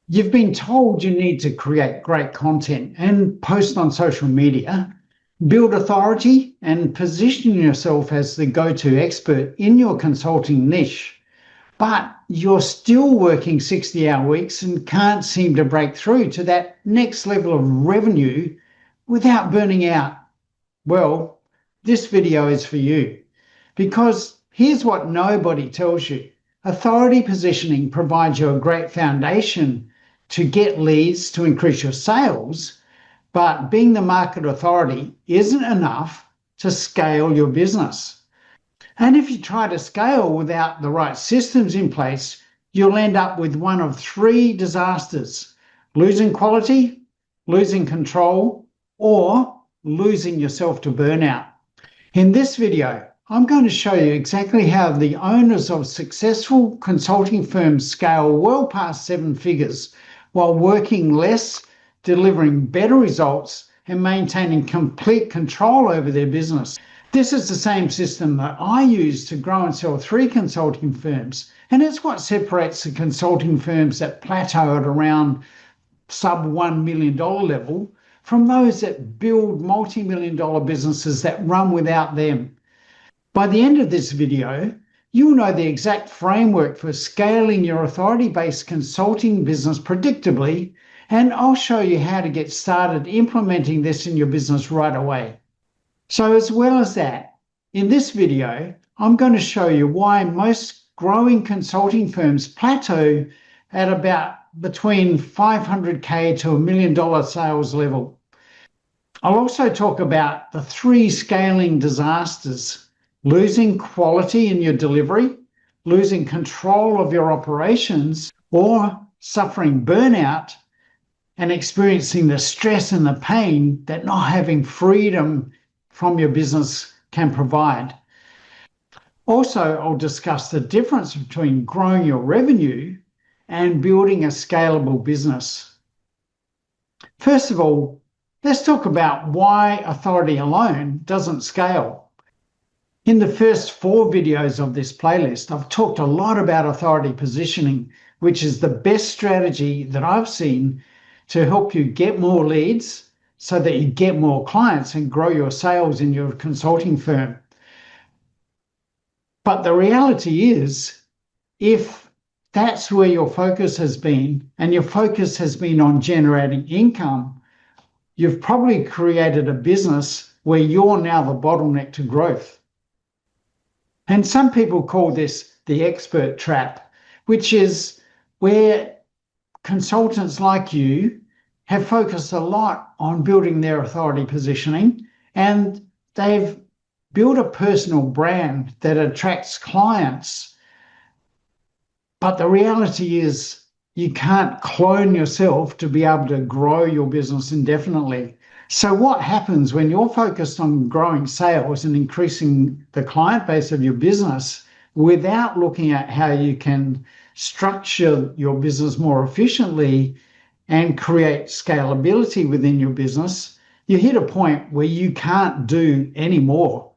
You've been told you need to create great content and post on social media, build authority, and position yourself as the go-to expert in your consulting niche. But you're still working 60-hour weeks and can't seem to break through to that next level of revenue without burning out. Well, this video is for you, because here's what nobody tells you. Authority positioning provides you a great foundation to get leads to increase your sales, but being the market authority isn't enough to scale your business. And if you try to scale without the right systems in place, you'll end up with one of three disasters: losing quality, losing control, or losing yourself to burnout. In this video, I'm going to show you exactly how the owners of successful consulting firms scale well past 7 figures while working less, delivering better results, and maintaining complete control over their business. This is the same system that I use to grow and sell 3 consulting firms, and it's what separates the consulting firms that plateau at around sub $1 million level from those that build multi-million-dollar businesses that run without them. By the end of this video, you'll know the exact framework for scaling your authority-based consulting business predictably, and I'll show you how to get started implementing this in your business right away. So as well as that, in this video, I'm going to show you why most growing consulting firms plateau at about between $500K to $1 million sales level. I'll also talk about the 3 scaling disasters: losing quality in your delivery, losing control of your operations, or suffering burnout and experiencing the stress and the pain that not having freedom from your business can provide. Also, I'll discuss the difference between growing your revenue and building a scalable business. First of all, let's talk about why authority alone doesn't scale. In the first 4 videos of this playlist, I've talked a lot about authority positioning, which is the best strategy that I've seen to help you get more leads so that you get more clients and grow your sales in your consulting firm. But the reality is, if that's where your focus has been, and your focus has been on generating income, you've probably created a business where you're now the bottleneck to growth. And some people call this the expert trap, which is where consultants like you have focused a lot on building their authority positioning, and they've built a personal brand that attracts clients. But the reality is you can't clone yourself to be able to grow your business indefinitely. So what happens when you're focused on growing sales and increasing the client base of your business without looking at how you can structure your business more efficiently and create scalability within your business? You hit a point where you can't do any more.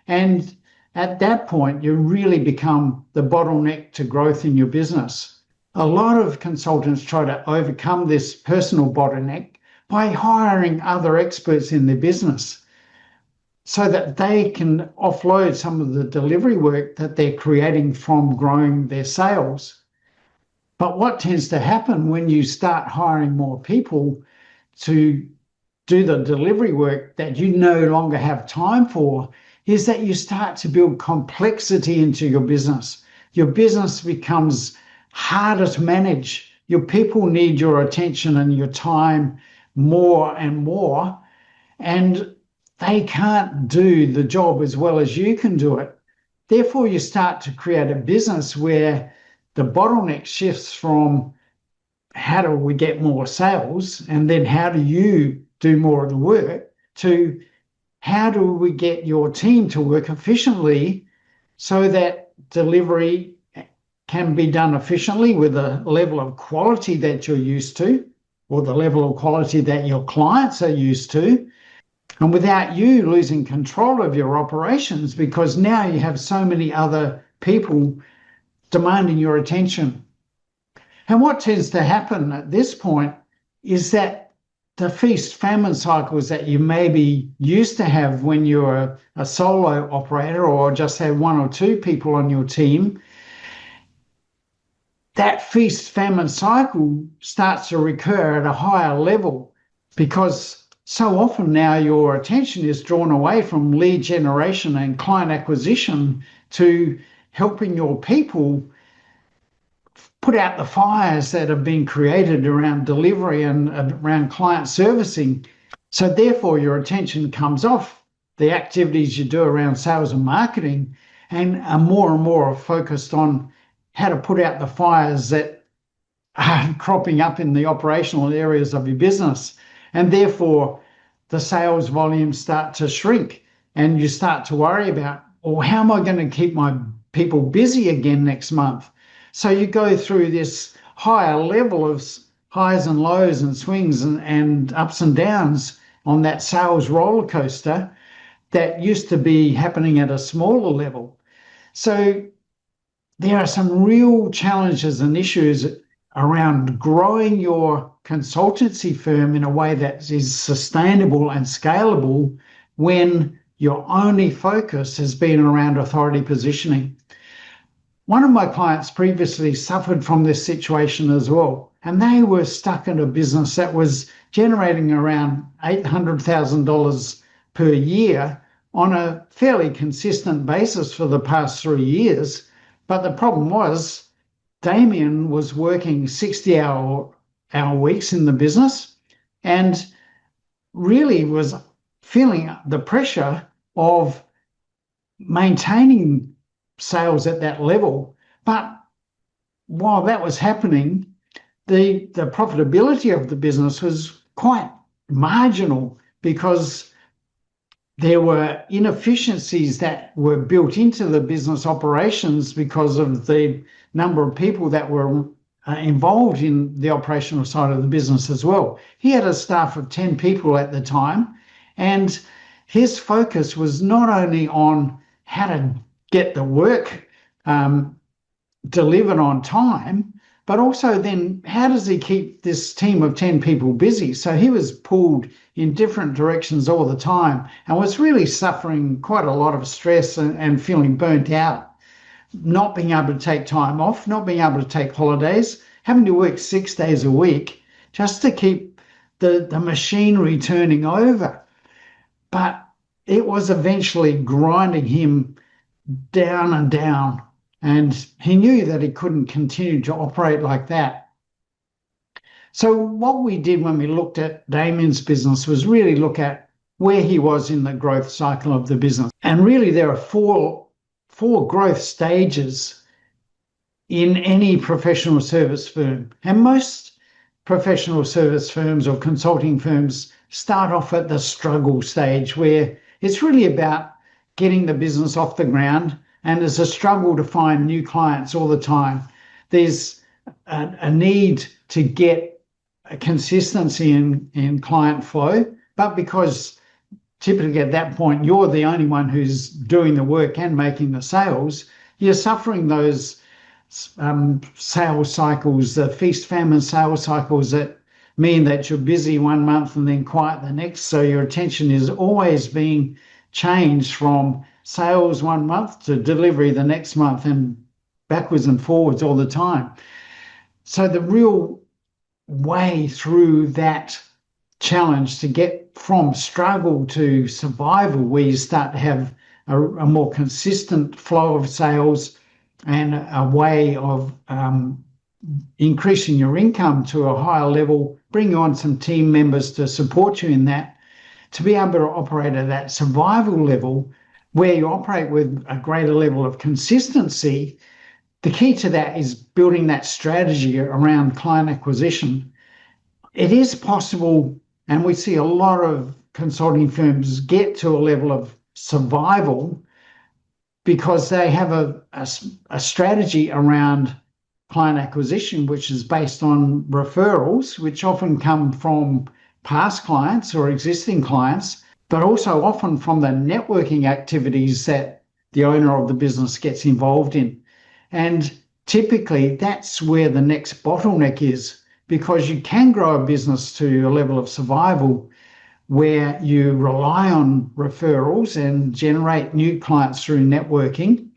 And at that point, you really become the bottleneck to growth in your business. A lot of consultants try to overcome this personal bottleneck by hiring other experts in their business so that they can offload some of the delivery work that they're creating from growing their sales. But what tends to happen when you start hiring more people to do the delivery work that you no longer have time for is that you start to build complexity into your business. Your business becomes harder to manage. Your people need your attention and your time more and more, and they can't do the job as well as you can do it. Therefore, you start to create a business where the bottleneck shifts from how do we get more sales, and then how do you do more of the work, to how do we get your team to work efficiently so that delivery can be done efficiently with a level of quality that you're used to, or the level of quality that your clients are used to, and without you losing control of your operations, because now you have so many other people demanding your attention. And what tends to happen at this point is that the feast-famine cycles that you maybe used to have when you were a solo operator or just had one or two people on your team, that feast-famine cycle starts to recur at a higher level because so often now your attention is drawn away from lead generation and client acquisition to helping your people put out the fires that have been created around delivery and around client servicing. So therefore, your attention comes off the activities you do around sales and marketing and are more focused on how to put out the fires that are cropping up in the operational areas of your business. And therefore, the sales volumes start to shrink and you start to worry about, well, how am I going to keep my people busy again next month? So you go through this higher level of highs and lows and swings and ups and downs on that sales roller coaster that used to be happening at a smaller level. So there are some real challenges and issues around growing your consultancy firm in a way that is sustainable and scalable when your only focus has been around authority positioning. One of my clients previously suffered from this situation as well, and they were stuck in a business that was generating around $800,000 per year on a fairly consistent basis for the past 3 years. But the problem was Damien was working 60-hour weeks in the business and really was feeling the pressure of maintaining sales at that level. But while that was happening, the profitability of the business was quite marginal because there were inefficiencies that were built into the business operations because of the number of people that were involved in the operational side of the business as well. He had a staff of 10 people at the time, and his focus was not only on how to get the work delivered on time, but also then how does he keep this team of 10 people busy? So he was pulled in different directions all the time and was really suffering quite a lot of stress and feeling burnt out, not being able to take time off, not being able to take holidays, having to work 6 days a week just to keep the machinery turning over. But it was eventually grinding him down and down, and he knew that he couldn't continue to operate like that. So what we did when we looked at Damien's business was really look at where he was in the growth cycle of the business. And really there are four growth stages in any professional service firm. And most professional service firms or consulting firms start off at the struggle stage, where it's really about getting the business off the ground, and there's a struggle to find new clients all the time. There's a need to get a consistency in client flow, but because typically at that point you're the only one who's doing the work and making the sales, you're suffering those sales cycles, the feast-famine sales cycles that mean that you're busy one month and then quiet the next. So your attention is always being changed from sales one month to delivery the next month and backwards and forwards all the time. So the real way through that challenge to get from struggle to survival, where you start to have a more consistent flow of sales and a way of increasing your income to a higher level, bring on some team members to support you in that, to be able to operate at that survival level where you operate with a greater level of consistency. The key to that is building that strategy around client acquisition. It is possible, and we see a lot of consulting firms get to a level of survival because they have a strategy around client acquisition, which is based on referrals, which often come from past clients or existing clients, but also often from the networking activities that the owner of the business gets involved in. And typically that's where the next bottleneck is, because you can grow a business to a level of survival where you rely on referrals and generate new clients through networking.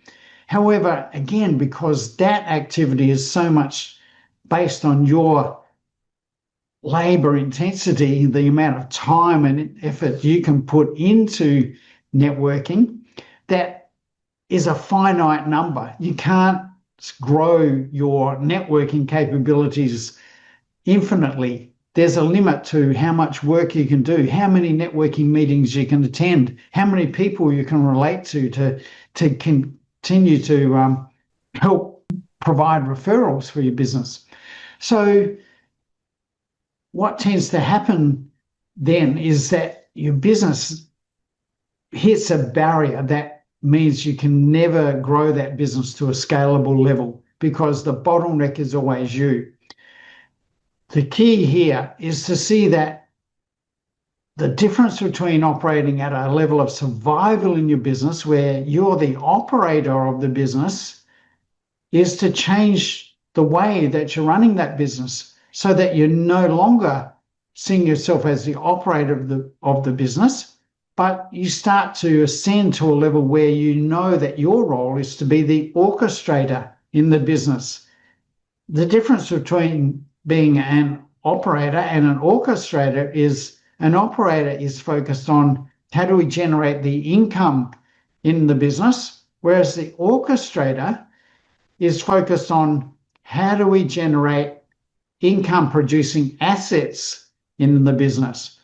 However, again, because that activity is so much based on your labor intensity, the amount of time and effort you can put into networking, that is a finite number. You can't grow your networking capabilities infinitely. There's a limit to how much work you can do, how many networking meetings you can attend, how many people you can relate to continue to help provide referrals for your business. So what tends to happen then is that your business hits a barrier that means you can never grow that business to a scalable level, because the bottleneck is always you. The key here is to see that the difference between operating at a level of survival in your business, where you're the operator of the business, is to change the way that you're running that business so that you're no longer seeing yourself as the operator of the business, but you start to ascend to a level where you know that your role is to be the orchestrator in the business. The difference between being an operator and an orchestrator is an operator is focused on how do we generate the income in the business, whereas the orchestrator is focused on how do we generate income producing assets in the business.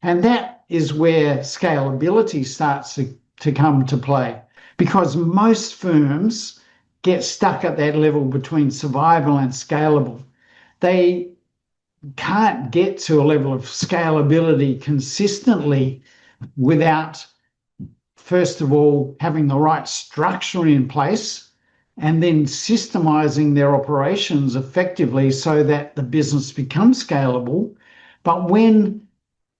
And that is where scalability starts to come to play, because most firms get stuck at that level between survival and scalable. They can't get to a level of scalability consistently without, first of all, having the right structure in place and then systemizing their operations effectively so that the business becomes scalable. But when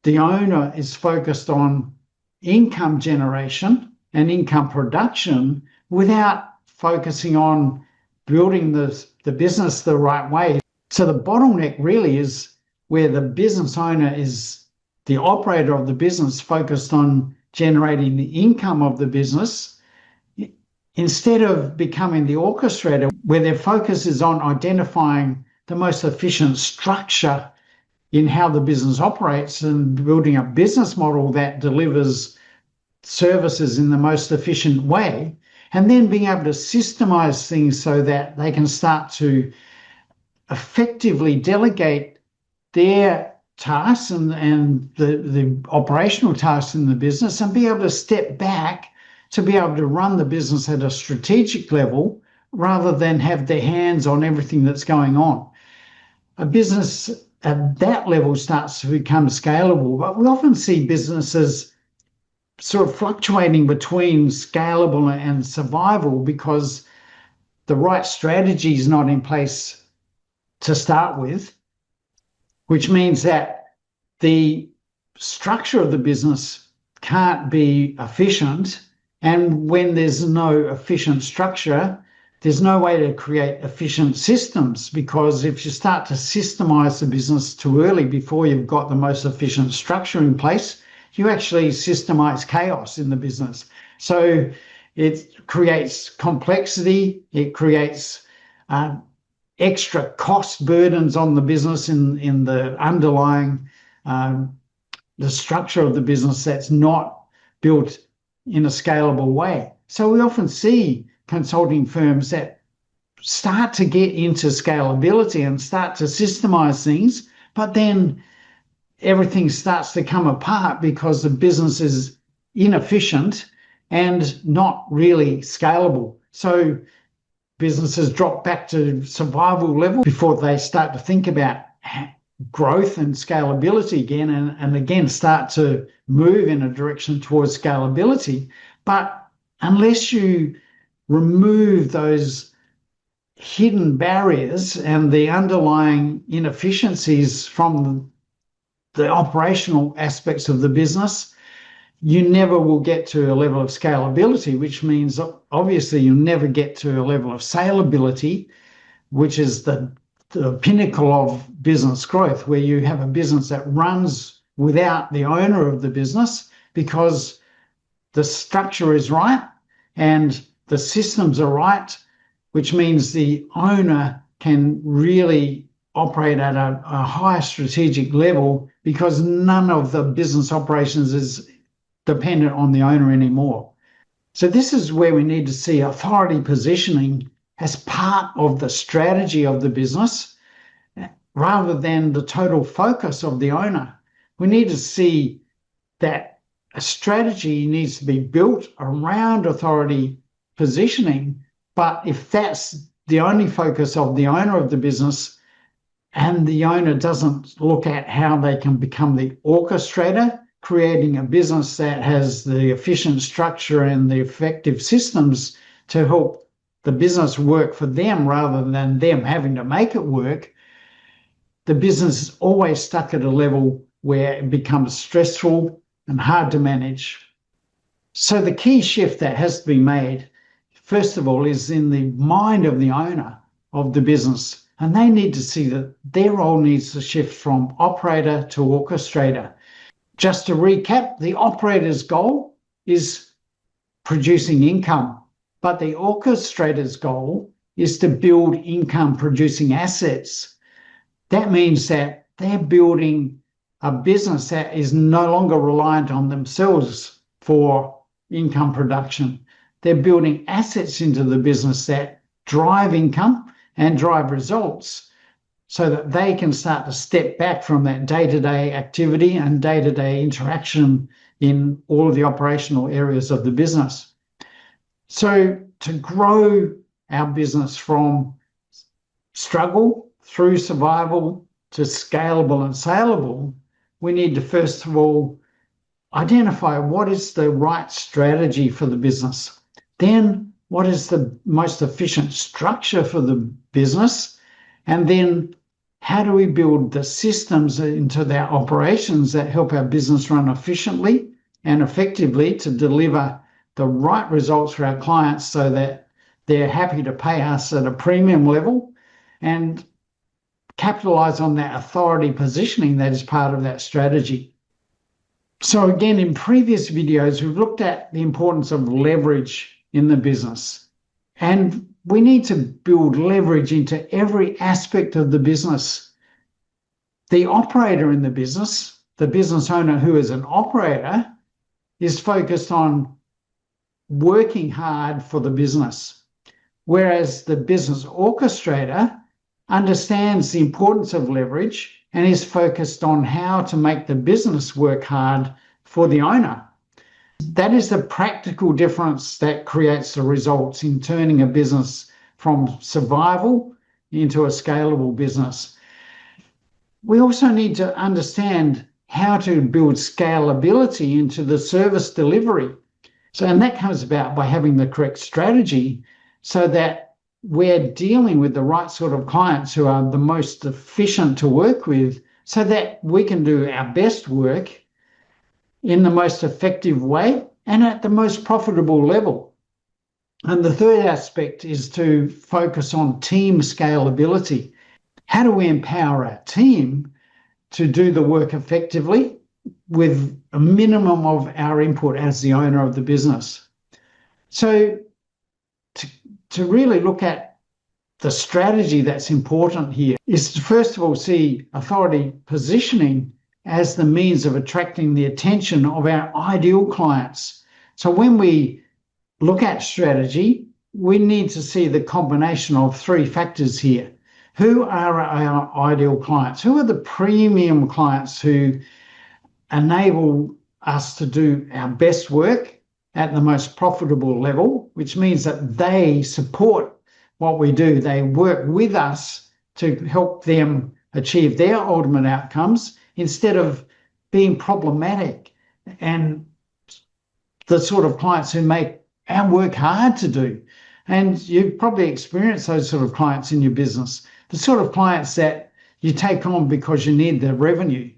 the owner is focused on income generation and income production without focusing on building the business the right way. So the bottleneck really is where the business owner is the operator of the business focused on generating the income of the business, instead of becoming the orchestrator where their focus is on identifying the most efficient structure in how the business operates and building a business model that delivers services in the most efficient way, and then being able to systemize things so that they can start to effectively delegate their tasks and the operational tasks in the business and be able to step back to be able to run the business at a strategic level rather than have their hands on everything that's going on. A business at that level starts to become scalable, but we often see businesses sort of fluctuating between scalable and survival because the right strategy is not in place to start with, which means that the structure of the business can't be efficient. And when there's no efficient structure, there's no way to create efficient systems, because if you start to systemize the business too early before you've got the most efficient structure in place, you actually systemize chaos in the business. So it creates complexity, it creates extra cost burdens on the business in the underlying, the structure of the business that's not built in a scalable way. So we often see consulting firms that start to get into scalability and start to systemize things, but then everything starts to come apart because the business is inefficient and not really scalable. So businesses drop back to survival level before they start to think about growth and scalability again, and again start to move in a direction towards scalability. But unless you remove those hidden barriers and the underlying inefficiencies from the operational aspects of the business, you never will get to a level of scalability, which means obviously you'll never get to a level of salability, which is the pinnacle of business growth, where you have a business that runs without the owner of the business because the structure is right and the systems are right, which means the owner can really operate at a higher strategic level because none of the business operations is dependent on the owner anymore. So this is where we need to see authority positioning as part of the strategy of the business rather than the total focus of the owner. We need to see that a strategy needs to be built around authority positioning, but if that's the only focus of the owner of the business and the owner doesn't look at how they can become the orchestrator, creating a business that has the efficient structure and the effective systems to help the business work for them rather than them having to make it work, the business is always stuck at a level where it becomes stressful and hard to manage. So the key shift that has to be made, first of all, is in the mind of the owner of the business. And they need to see that their role needs to shift from operator to orchestrator. Just to recap, the operator's goal is producing income, but the orchestrator's goal is to build income-producing assets. That means that they're building a business that is no longer reliant on themselves for income production. They're building assets into the business that drive income and drive results so that they can start to step back from that day-to-day activity and day-to-day interaction in all of the operational areas of the business. So to grow our business from struggle through survival to scalable and saleable, we need to first of all identify what is the right strategy for the business. Then what is the most efficient structure for the business? And then how do we build the systems into their operations that help our business run efficiently and effectively to deliver the right results for our clients so that they're happy to pay us at a premium level and capitalize on that authority positioning that is part of that strategy. So again, in previous videos, we've looked at the importance of leverage in the business. And we need to build leverage into every aspect of the business. The operator in the business owner who is an operator, is focused on working hard for the business, whereas the business orchestrator understands the importance of leverage and is focused on how to make the business work hard for the owner. That is the practical difference that creates the results in turning a business from survival into a scalable business. We also need to understand how to build scalability into the service delivery. And that comes about by having the correct strategy so that we're dealing with the right sort of clients who are the most efficient to work with so that we can do our best work in the most effective way and at the most profitable level. And the third aspect is to focus on team scalability. How do we empower our team to do the work effectively with a minimum of our input as the owner of the business? So to really look at the strategy that's important here is to first of all see authority positioning as the means of attracting the attention of our ideal clients. So when we look at strategy, we need to see the combination of three factors here. Who are our ideal clients? Who are the premium clients who enable us to do our best work at the most profitable level, which means that they support what we do. They work with us to help them achieve their ultimate outcomes instead of being problematic and the sort of clients who make our work hard to do. And you've probably experienced those sort of clients in your business, the sort of clients that you take on because you need the revenue,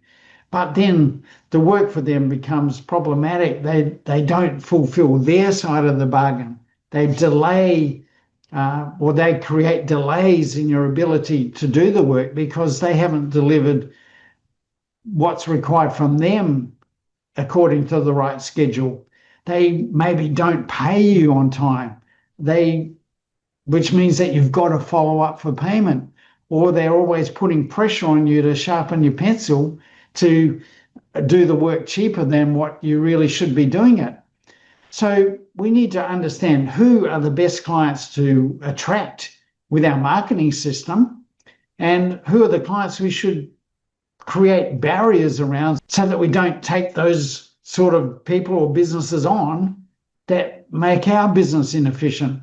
but then the work for them becomes problematic. They don't fulfill their side of the bargain. They delay or they create delays in your ability to do the work because they haven't delivered what's required from them according to the right schedule. They maybe don't pay you on time, which means that you've got to follow up for payment, or they're always putting pressure on you to sharpen your pencil to do the work cheaper than what you really should be doing it. So we need to understand who are the best clients to attract with our marketing system, and who are the clients we should create barriers around so that we don't take those sort of people or businesses on that make our business inefficient.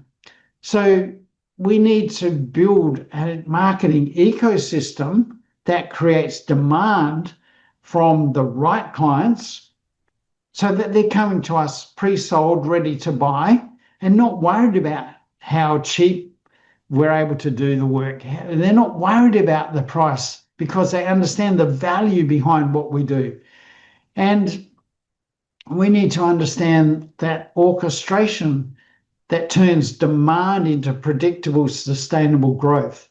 So we need to build a marketing ecosystem that creates demand from the right clients so that they're coming to us pre-sold, ready to buy, and not worried about how cheap we're able to do the work. They're not worried about the price because they understand the value behind what we do. And we need to understand that orchestration that turns demand into predictable, sustainable growth.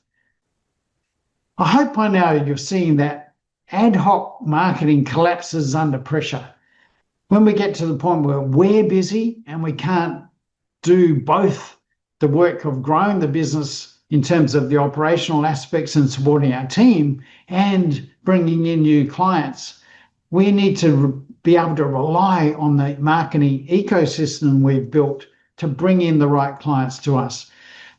I hope by now you're seeing that ad hoc marketing collapses under pressure. When we get to the point where we're busy and we can't do both the work of growing the business in terms of the operational aspects and supporting our team and bringing in new clients, we need to be able to rely on the marketing ecosystem we've built to bring in the right clients to us.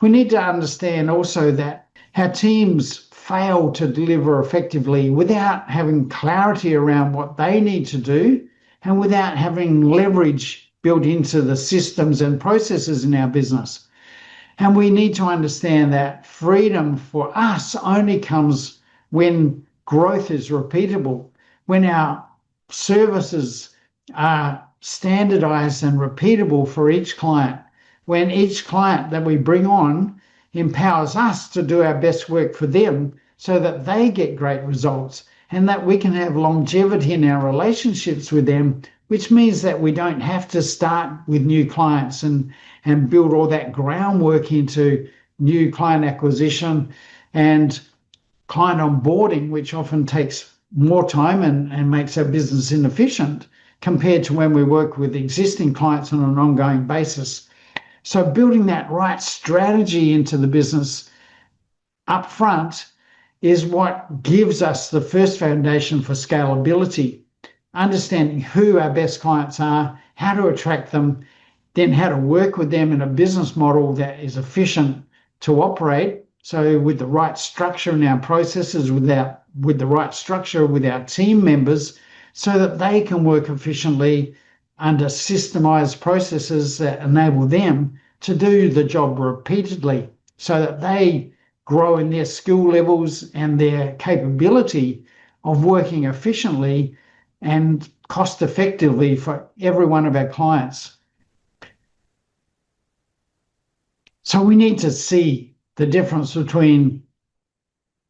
We need to understand also that our teams fail to deliver effectively without having clarity around what they need to do and without having leverage built into the systems and processes in our business. And we need to understand that freedom for us only comes when growth is repeatable, when our services are standardized and repeatable for each client, when each client that we bring on empowers us to do our best work for them so that they get great results and that we can have longevity in our relationships with them, which means that we don't have to start with new clients and build all that groundwork into new client acquisition and client onboarding, which often takes more time and makes our business inefficient compared to when we work with existing clients on an ongoing basis. So building that right strategy into the business up front is what gives us the first foundation for scalability. Understanding who our best clients are, how to attract them, then how to work with them in a business model that is efficient to operate. So with the right structure in our processes, with the right structure with our team members, so that they can work efficiently under systemized processes that enable them to do the job repeatedly so that they grow in their skill levels and their capability of working efficiently and cost effectively for every one of our clients. So we need to see the difference between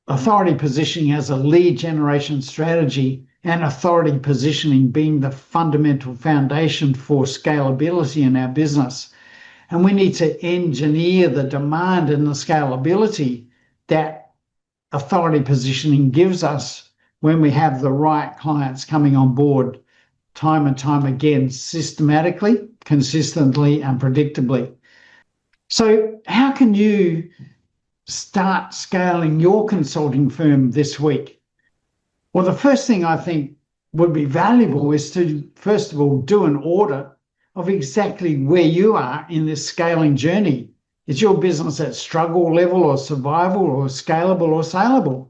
authority positioning as a lead generation strategy and authority positioning being the fundamental foundation for scalability in our business. And we need to engineer the demand and the scalability that authority positioning gives us when we have the right clients coming on board time and time again, systematically, consistently, and predictably. So how can you start scaling your consulting firm this week? Well, the first thing I think would be valuable is to, first of all, do an audit of exactly where you are in this scaling journey. Is your business at struggle level or survival or scalable or saleable?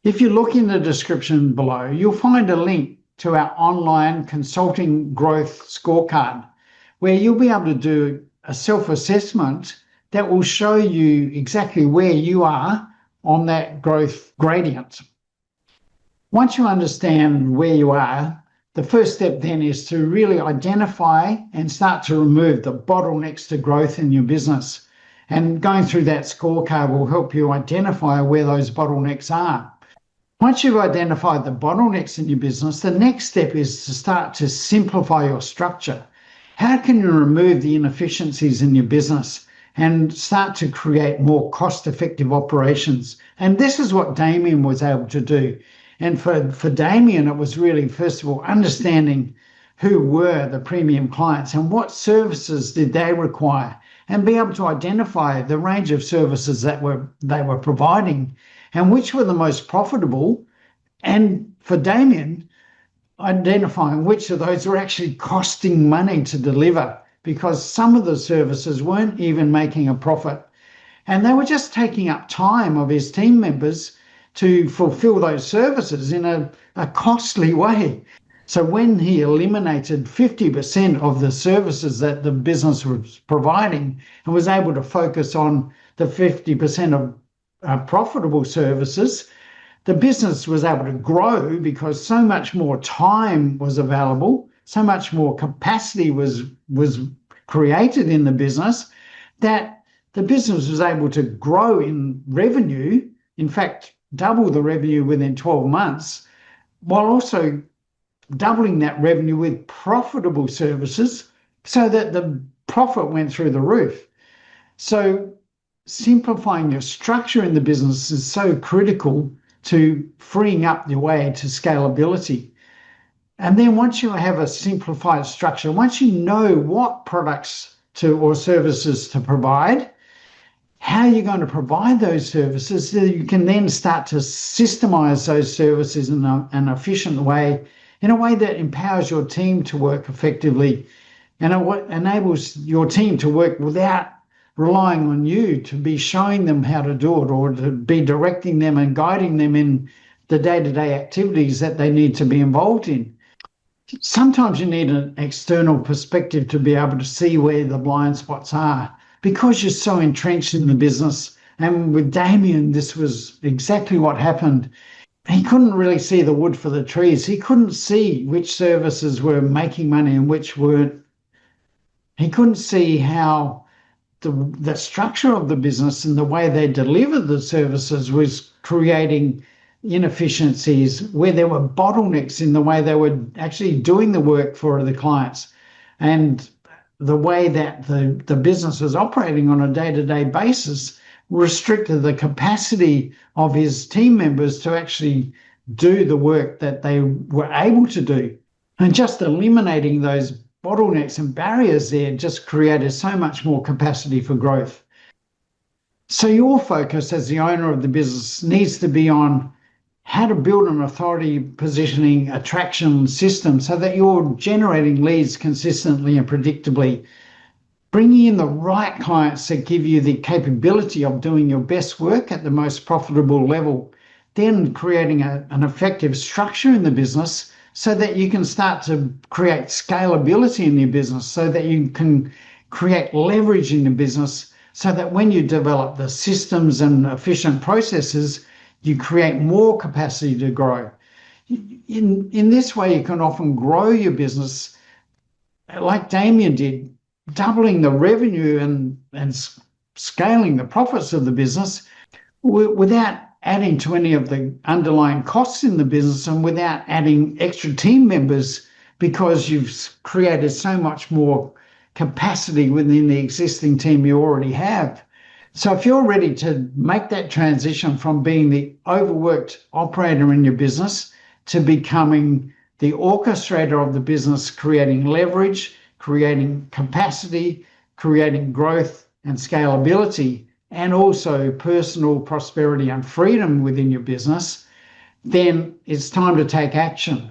If you look in the description below, you'll find a link to our online consulting growth scorecard, where you'll be able to do a self-assessment that will show you exactly where you are on that growth gradient. Once you understand where you are, the first step then is to really identify and start to remove the bottlenecks to growth in your business. And going through that scorecard will help you identify where those bottlenecks are. Once you've identified the bottlenecks in your business, the next step is to start to simplify your structure. How can you remove the inefficiencies in your business and start to create more cost-effective operations. And this is what Damien was able to do. And for Damien, it was really, first of all, understanding who were the premium clients and what services did they require, and be able to identify the range of services that they were providing and which were the most profitable. And for Damien, identifying which of those were actually costing money to deliver, because some of the services weren't even making a profit. And they were just taking up time of his team members to fulfill those services in a costly way. So when he eliminated 50% of the services that the business was providing and was able to focus on the 50% of profitable services, the business was able to grow because so much more time was available, so much more capacity was created in the business, that the business was able to grow in revenue, in fact, double the revenue within 12 months, while also doubling that revenue with profitable services, so that the profit went through the roof. So simplifying your structure in the business is so critical to freeing up your way to scalability. And then once you have a simplified structure, once you know what products or services to provide, how you're going to provide those services, so you can then start to systemize those services in an efficient way, in a way that empowers your team to work effectively and enables your team to work without relying on you to be showing them how to do it, or to be directing them and guiding them in the day-to-day activities that they need to be involved in. Sometimes you need an external perspective to be able to see where the blind spots are, because you're so entrenched in the business. And with Damien, this was exactly what happened. He couldn't really see the wood for the trees. He couldn't see which services were making money and which weren't. He couldn't see how the structure of the business and the way they delivered the services was creating inefficiencies, where there were bottlenecks in the way they were actually doing the work for the clients, and the way that the business was operating on a day-to-day basis restricted the capacity of his team members to actually do the work that they were able to do. And just eliminating those bottlenecks and barriers there just created so much more capacity for growth. So your focus as the owner of the business needs to be on how to build an authority positioning attraction system so that you're generating leads consistently and predictably, bringing in the right clients that give you the capability of doing your best work at the most profitable level, then creating an effective structure in the business so that you can start to create scalability in your business, so that you can create leverage in your business, so that when you develop the systems and efficient processes, you create more capacity to grow. In this way, you can often grow your business like Damien did, doubling the revenue and scaling the profits of the business without adding to any of the underlying costs in the business, and without adding extra team members, because you've created so much more capacity within the existing team you already have. So if you're ready to make that transition from being the overworked operator in your business to becoming the orchestrator of the business, creating leverage, creating capacity, creating growth and scalability, and also personal prosperity and freedom within your business, then it's time to take action.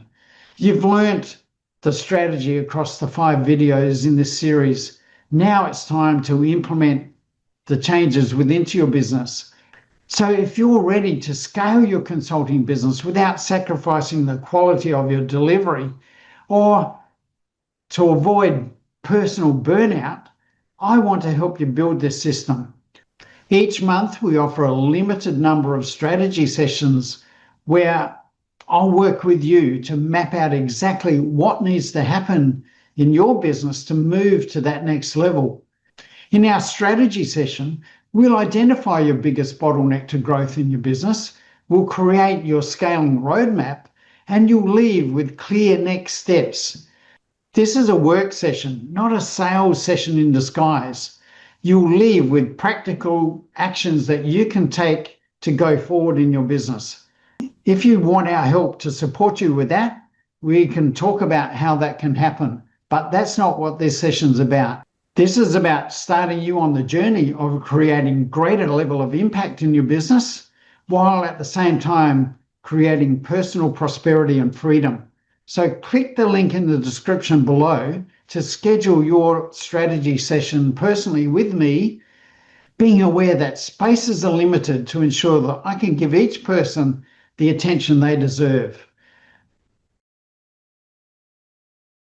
You've learnt the strategy across the 5 videos in this series. Now it's time to implement the changes within your business. So if you're ready to scale your consulting business without sacrificing the quality of your delivery, or to avoid personal burnout, I want to help you build this system. Each month, we offer a limited number of strategy sessions where I'll work with you to map out exactly what needs to happen in your business to move to that next level. In our strategy session, we'll identify your biggest bottleneck to growth in your business, we'll create your scaling roadmap, and you'll leave with clear next steps. This is a work session, not a sales session in disguise. You'll leave with practical actions that you can take to go forward in your business. If you want our help to support you with that, we can talk about how that can happen. But that's not what this session's about. This is about starting you on the journey of creating greater level of impact in your business, while at the same time creating personal prosperity and freedom. So click the link in the description below to schedule your strategy session personally with me, being aware that spaces are limited to ensure that I can give each person the attention they deserve.